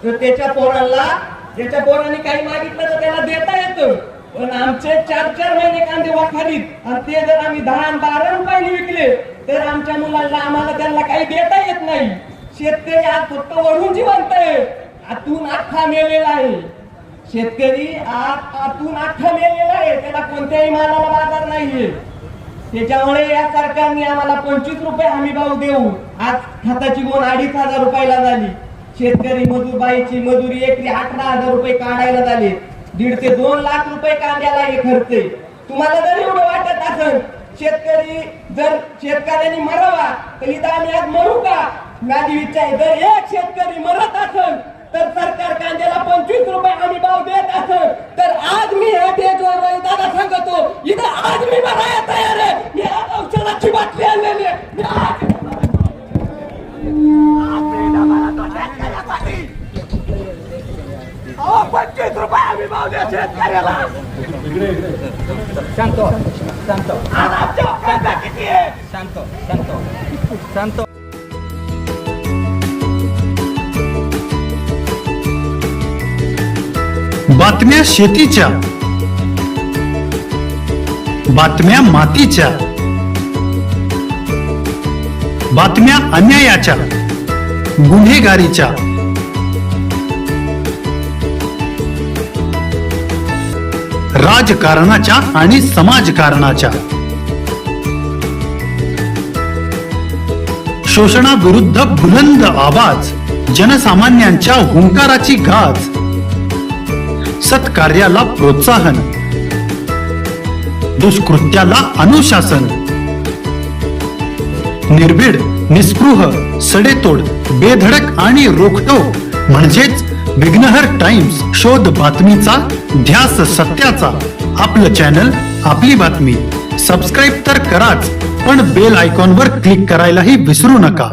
तर त्याच्या पोरांनी काही मागितलं तर त्याला देता येतं, पण आमचे 4-4 महिने कांदे वाखारीत आणि ते जर आम्ही 10-12 रुपयाने विकले तर आमच्या मुलांना आम्हाला त्यांना काही देता येत नाही. शेतकरी आज फक्त वरून जिवंत आहे, आतून अख्खा मेलेला आहे. शेतकरी आतून अख्खा मेलेला आहे, त्याला कोणत्याही मालाला बाजार नाहीये. त्याच्यामुळे या सरकारने आम्हाला 25 रुपये हमी भाव देऊन आज खताची गोण 2,500 रुपयाला झाली. शेतकरी मजूर बाईची मजुरी एकरी 18,000 रुपये काढायला झाले. 1.5 ते 2 लाख रुपये कांद्याला हे खर्च आहे. तुम्हाला जर एवढं वाटत असेल शेतकरी जर शेतकऱ्यांनी मरावा तर इथं आम्ही आज मरू का? माझी इच्छा आहे, जर एक शेतकरी मरत असेल तर सरकार कांद्याला 25 रुपये हमी भाव देत असेल तर आज मी ह्या स्टेजवर दादा सांगतो, इथं आज मी मरायला तयार आहे. मी आज औषधाची बाटली आणलेली आहे. 25 रुपये हमी भाव द्या शेतकऱ्याला. शांत आज आमच्या हक्काचा किती आहे? शांत. बातम्या शेतीच्या, बातम्या मातीच्या, बातम्या अन्यायाच्या, गुन्हेगारीच्या, राजकारणाच्या आणि समाजकारणाच्या, शोषणाविरुद्ध बुलंद आवाज, जनसामान्यांच्या हुंकाराची गाज, सत्कार्याला प्रोत्साहन, दुष्कृत्याला अनुशासन, निर्भीड, निस्पृह, सडेतोड, बेधडक आणि रोखठोक म्हणजेच विघ्नहर टाइम्स. शोध बातमीचा, ध्यास सत्याचा. आपलं चॅनल, आपली बातमी. सबस्क्राईब तर कराच, पण बेल आयकॉनवर क्लिक करायलाही विसरू नका.